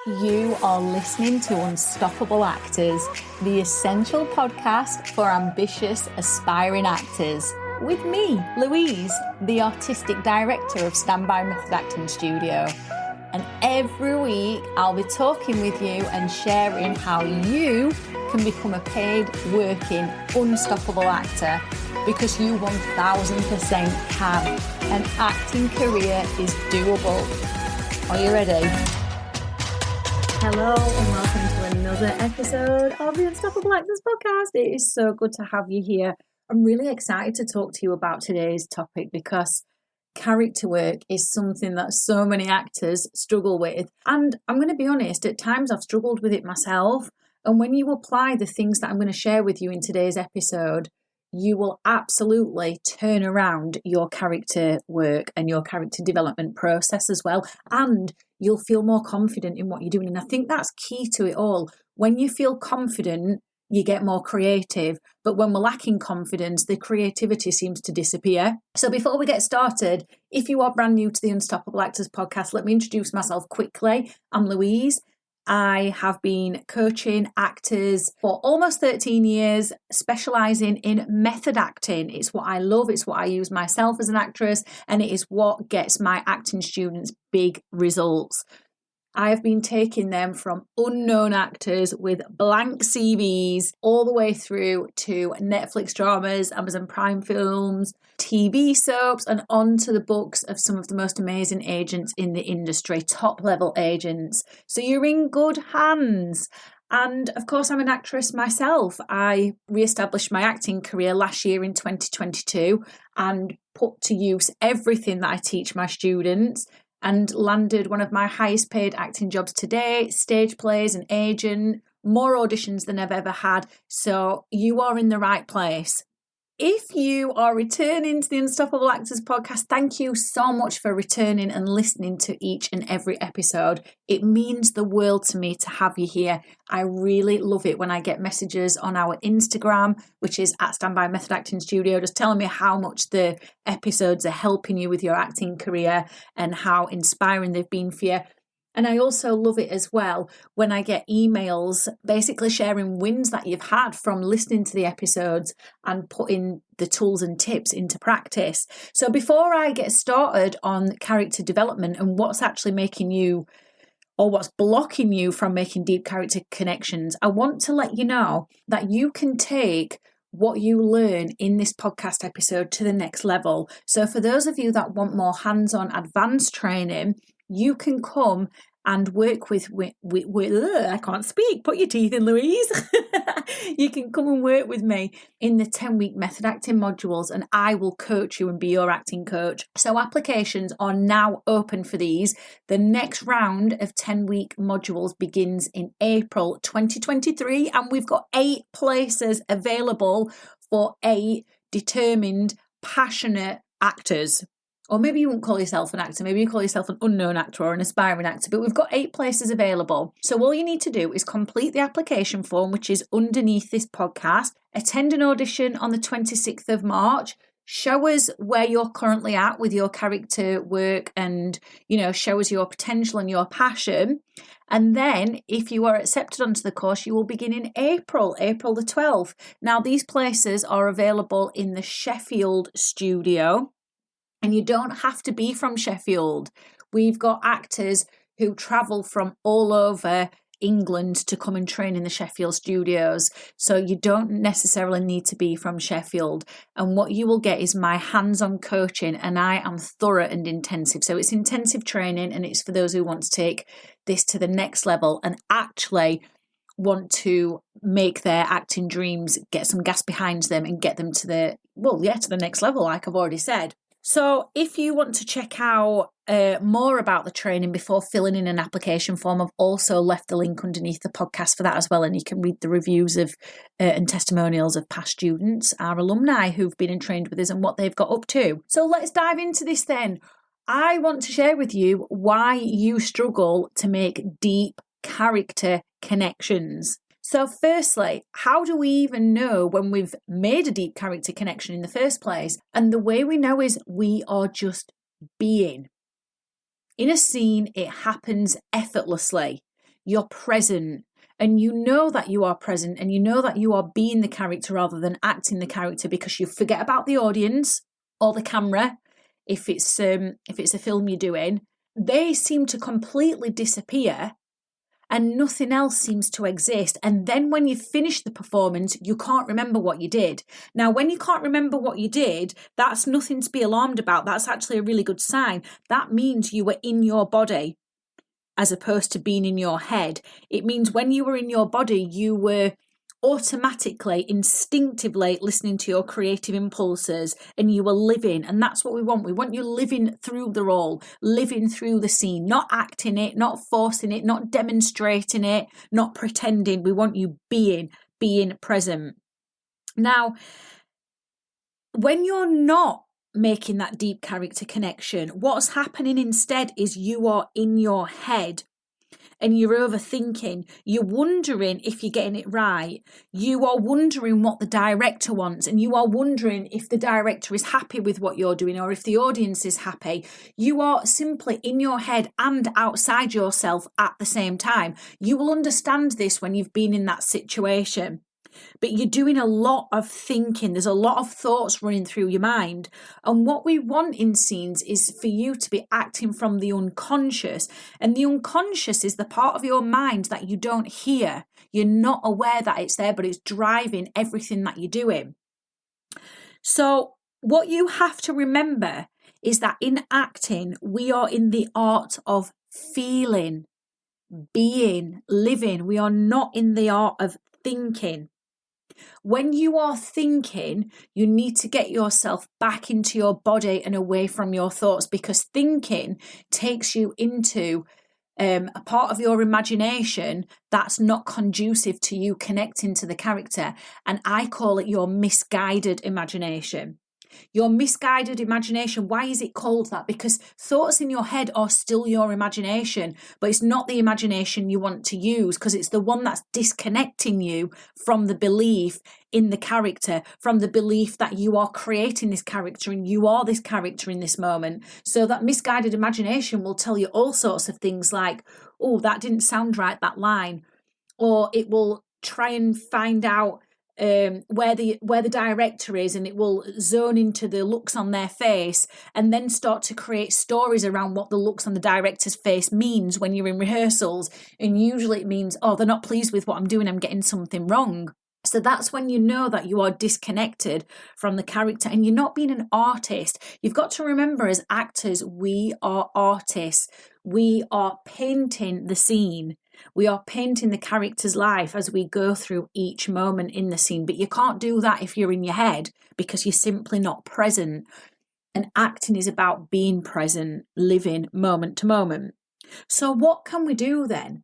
You are listening to Unstoppable Actors, the essential podcast for ambitious, aspiring actors. With me, Louise, the artistic director of Standby Method Acting Studio. And every week, I'll be talking with you and sharing how you can become a paid, working, unstoppable actor, because you 1000% can. An acting career is doable. Are you ready? Hello and welcome to another episode of the Unstoppable Actors podcast. It is so good to have you here. I'm really excited to talk to you about today's topic because character work is something that so many actors struggle with. And I'm going to be honest, at times I've struggled with it myself. And when you apply the things that I'm going to share with you in today's episode, you will absolutely turn around your character work and your character development process as well. And you'll feel more confident in what you're doing. And I think that's key to it all. When you feel confident, you get more creative. But when we're lacking confidence, the creativity seems to disappear. So before we get started, if you are brand new to the Unstoppable Actors podcast, let me introduce myself quickly. I'm Louise. I have been coaching actors for almost 13 years, specialising in method acting. It's what I love, it's what I use myself as an actress, and it is what gets my acting students big results. I have been taking them from unknown actors with blank CVs all the way through to Netflix dramas, Amazon Prime films, TV soaps, and onto the books of some of the most amazing agents in the industry, top level agents. So you're in good hands. And of course, I'm an actress myself. I re-established my acting career last year in 2022 and put to use everything that I teach my students, and landed one of my highest paid acting jobs today, stage plays, an agent, more auditions than I've ever had. So you are in the right place. If you are returning to the Unstoppable Actors podcast, thank you so much for returning and listening to each and every episode. It means the world to me to have you here. I really love it when I get messages on our Instagram, which is at Standby Method Acting Studio, just telling me how much the episodes are helping you with your acting career and how inspiring they've been for you. And I also love it as well when I get emails basically sharing wins that you've had from listening to the episodes and putting the tools and tips into practice. So before I get started on character development and what's actually making you, or what's blocking you from making deep character connections, I want to let you know that you can take what you learn in this podcast episode to the next level. So for those of you that want more hands-on advanced training, you can come and work with I can't speak. Put your teeth in, Louise. You can come and work with me in the 10-week method acting modules, and I will coach you and be your acting coach. So applications are now open for these. The next round of 10-week modules begins in April 2023, and we've got 8 places available for 8 determined, passionate actors. Or maybe you won't call yourself an actor, maybe you call yourself an unknown actor or an aspiring actor, but we've got 8 places available. So all you need to do is complete the application form, which is underneath this podcast, attend an audition on the 26th of March, show us where you're currently at with your character work and, show us your potential and your passion. And then if you are accepted onto the course, you will begin in April the 12th. Now, these places are available in the Sheffield studio. And you don't have to be from Sheffield. We've got actors who travel from all over England to come and train in the Sheffield studios. So you don't necessarily need to be from Sheffield. And what you will get is my hands-on coaching, and I am thorough and intensive. So it's intensive training, and it's for those who want to take this to the next level and actually want to make their acting dreams, get some gas behind them and get them to the next level, like I've already said. So if you want to check out more about the training before filling in an application form, I've also left the link underneath the podcast for that as well. And you can read the reviews of and testimonials of past students, our alumni who've been and trained with us and what they've got up to. So let's dive into this then. I want to share with you why you struggle to make deep character connections. So firstly, how do we even know when we've made a deep character connection in the first place? And the way we know is we are just being. In a scene, it happens effortlessly. you're present. And you know that you are present, and you know that you are being the character rather than acting the character, because you forget about the audience or the camera. If it's a film you're doing, they seem to completely disappear and nothing else seems to exist. And then when you finish the performance, you can't remember what you did. Now, when you can't remember what you did, that's nothing to be alarmed about. That's actually a really good sign. That means you were in your body as opposed to being in your head. It means when you were in your body, you were automatically, instinctively listening to your creative impulses, and you were living. And that's what we want. We want you living through the role, living through the scene, not acting it, not forcing it, not demonstrating it, not pretending. We want you being present. Now, when you're not making that deep character connection, what's happening instead is you are in your head and you're overthinking. You're wondering if you're getting it right. You are wondering what the director wants, and you are wondering if the director is happy with what you're doing or if the audience is happy. You are simply in your head and outside yourself at the same time. You will understand this when you've been in that situation. But you're doing a lot of thinking. There's a lot of thoughts running through your mind. And what we want in scenes is for you to be acting from the unconscious. And the unconscious is the part of your mind that you don't hear. You're not aware that it's there, but it's driving everything that you're doing. So what you have to remember is that in acting, we are in the art of feeling, being, living. We are not in the art of thinking. When you are thinking, you need to get yourself back into your body and away from your thoughts, because thinking takes you into a part of your imagination that's not conducive to you connecting to the character. And I call it your misguided imagination. Your misguided imagination. Why is it called that? Because thoughts in your head are still your imagination, but it's not the imagination you want to use, because it's the one that's disconnecting you from the belief in the character, from the belief that you are creating this character and you are this character in this moment. So that misguided imagination will tell you all sorts of things like, oh, that didn't sound right, that line. Or it will try and find out where the director is, and it will zone into the looks on their face and then start to create stories around what the looks on the director's face means when you're in rehearsals. And usually it means, oh, they're not pleased with what I'm doing, I'm getting something wrong. So that's when you know that you are disconnected from the character and you're not being an artist. You've got to remember, as actors, we are artists. We are painting the scene. We are painting the character's life as we go through each moment in the scene. But you can't do that if you're in your head, because you're simply not present. And acting is about being present, living moment to moment. So what can we do then?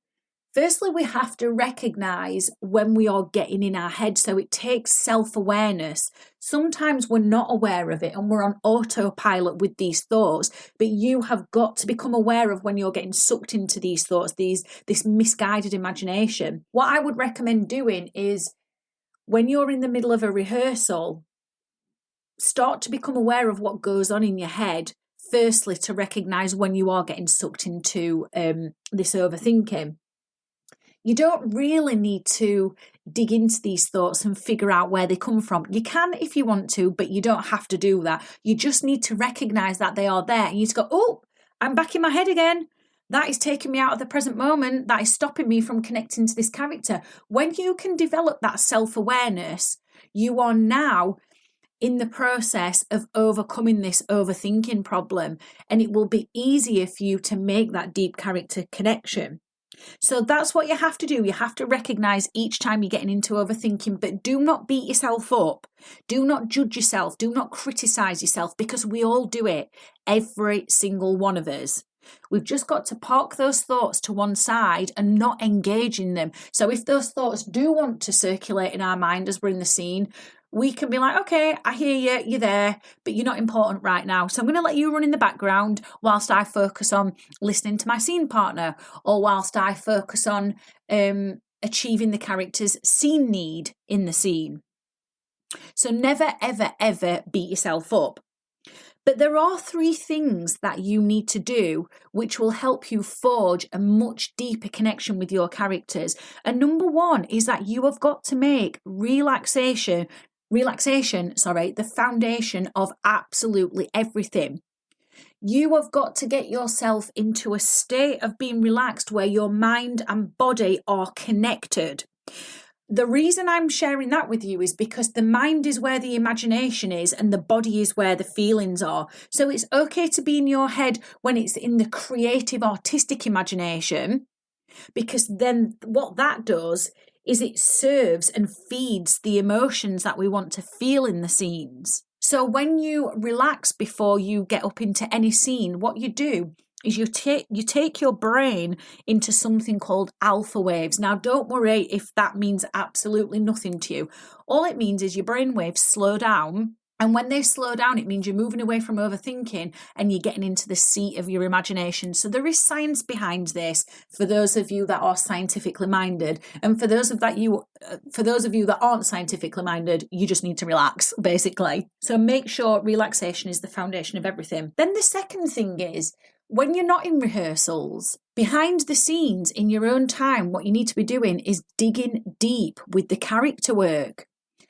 Firstly, we have to recognise when we are getting in our head. So it takes self-awareness. Sometimes we're not aware of it and we're on autopilot with these thoughts, but you have got to become aware of when you're getting sucked into these thoughts, this misguided imagination. What I would recommend doing is, when you're in the middle of a rehearsal, start to become aware of what goes on in your head. Firstly, to recognise when you are getting sucked into this overthinking. You don't really need to dig into these thoughts and figure out where they come from. You can if you want to, but you don't have to do that. You just need to recognise that they are there. And you just go, oh, I'm back in my head again. That is taking me out of the present moment. That is stopping me from connecting to this character. When you can develop that self-awareness, you are now in the process of overcoming this overthinking problem. And it will be easier for you to make that deep character connection. So that's what you have to do. You have to recognise each time you're getting into overthinking, but do not beat yourself up. Do not judge yourself. Do not criticise yourself, because we all do it. Every single one of us. We've just got to park those thoughts to one side and not engage in them. So if those thoughts do want to circulate in our mind as we're in the scene, we can be like, okay, I hear you, you're there, but you're not important right now. So I'm going to let you run in the background whilst I focus on listening to my scene partner, or whilst I focus on achieving the character's scene need in the scene. So never, ever, ever beat yourself up. But there are 3 things that you need to do which will help you forge a much deeper connection with your characters. And number 1 is that you have got to make relaxation, the foundation of absolutely everything. You have got to get yourself into a state of being relaxed where your mind and body are connected. The reason I'm sharing that with you is because the mind is where the imagination is and the body is where the feelings are. So it's okay to be in your head when it's in the creative, artistic imagination, because then what that does is it serves and feeds the emotions that we want to feel in the scenes. So when you relax before you get up into any scene, what you do is you take your brain into something called alpha waves. Now, don't worry if that means absolutely nothing to you. All it means is your brain waves slow down. And when they slow down, it means you're moving away from overthinking and you're getting into the seat of your imagination. So there is science behind this for those of you that are scientifically minded. And for those of you that aren't scientifically minded, you just need to relax, basically. So make sure relaxation is the foundation of everything. Then the second thing is, when you're not in rehearsals, behind the scenes in your own time, what you need to be doing is digging deep with the character work.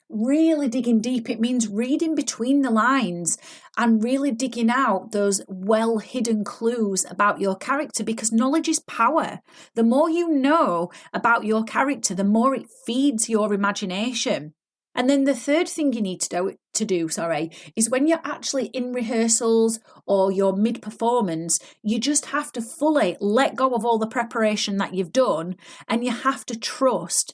Really digging deep. It means reading between the lines and really digging out those well-hidden clues about your character, because knowledge is power. The more you know about your character, the more it feeds your imagination. And then the third thing you need to do, is when you're actually in rehearsals or you're mid-performance, you just have to fully let go of all the preparation that you've done, and you have to trust.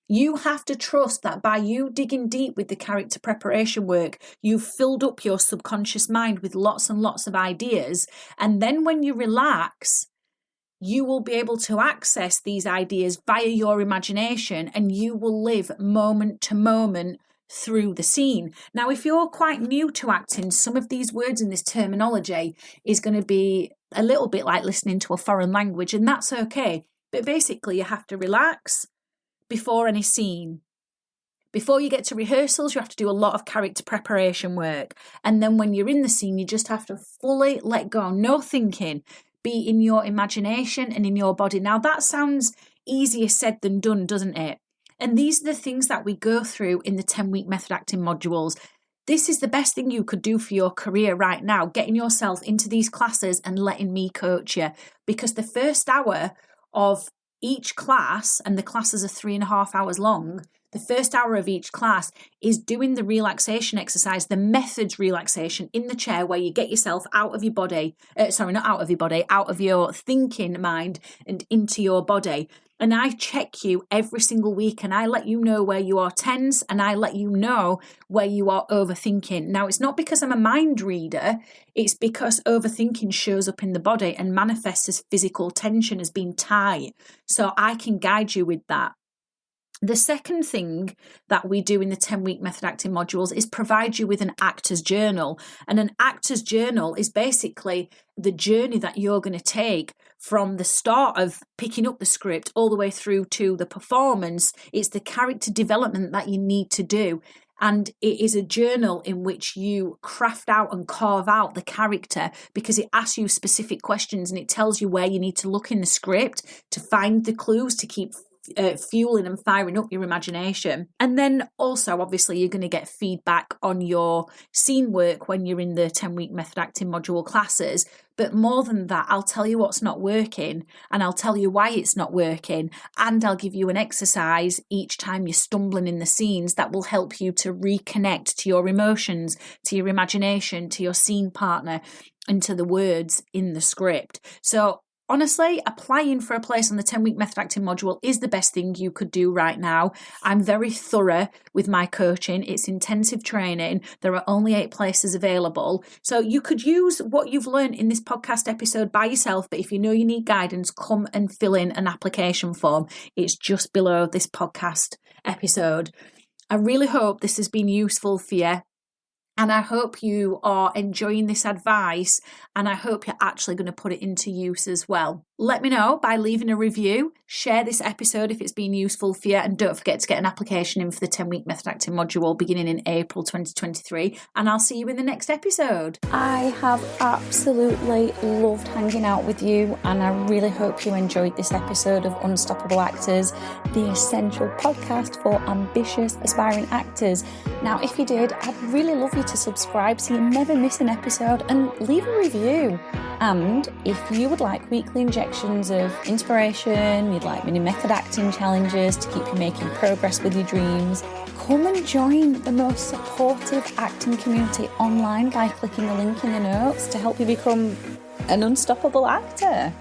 You have to trust that by you digging deep with the character preparation work, you've filled up your subconscious mind with lots and lots of ideas. And then when you relax, you will be able to access these ideas via your imagination, and you will live moment to moment through the scene. Now, if you're quite new to acting, some of these words in this terminology is going to be a little bit like listening to a foreign language, and that's okay. But basically, you have to relax before any scene. Before you get to rehearsals, you have to do a lot of character preparation work. And then when you're in the scene, you just have to fully let go. No thinking. Be in your imagination and in your body. Now, that sounds easier said than done, doesn't it? And these are the things that we go through in the 10-week method acting modules. This is the best thing you could do for your career right now, getting yourself into these classes and letting me coach you. Because the first hour of each class, and the classes are 3.5 hours long, the first hour of each class is doing the relaxation exercise, the methods relaxation in the chair, where you get yourself out of your body, out of your thinking mind and into your body. And I check you every single week, and I let you know where you are tense, and I let you know where you are overthinking. Now, it's not because I'm a mind reader, it's because overthinking shows up in the body and manifests as physical tension, as being tight. So I can guide you with that. The second thing that we do in the 10-week method acting modules is provide you with an actor's journal. And an actor's journal is basically the journey that you're going to take from the start of picking up the script all the way through to the performance. It's the character development that you need to do. And it is a journal in which you craft out and carve out the character, because it asks you specific questions and it tells you where you need to look in the script to find the clues to keep fueling and firing up your imagination. And then also, obviously, you're going to get feedback on your scene work when you're in the 10-week method acting module classes. But more than that, I'll tell you what's not working, and I'll tell you why it's not working, and I'll give you an exercise each time you're stumbling in the scenes that will help you to reconnect to your emotions, to your imagination, to your scene partner, and to the words in the script. So honestly, applying for a place on the 10-week method acting module is the best thing you could do right now. I'm very thorough with my coaching. It's intensive training. There are only 8 places available. So you could use what you've learned in this podcast episode by yourself, but if you know you need guidance, come and fill in an application form. It's just below this podcast episode. I really hope this has been useful for you. And I hope you are enjoying this advice, and I hope you're actually going to put it into use as well. Let me know by leaving a review. Share this episode if it's been useful for you, and don't forget to get an application in for the 10-week method acting module beginning in April 2023, and I'll see you in the next episode. I have absolutely loved hanging out with you, and I really hope you enjoyed this episode of Unstoppable Actors, the essential podcast for ambitious, aspiring actors. Now, if you did, I'd really love you to subscribe so you never miss an episode, and leave a review. And if you would like weekly injections of inspiration, you'd like mini method acting challenges to keep you making progress with your dreams, come and join the most supportive acting community online by clicking the link in the notes to help you become an unstoppable actor.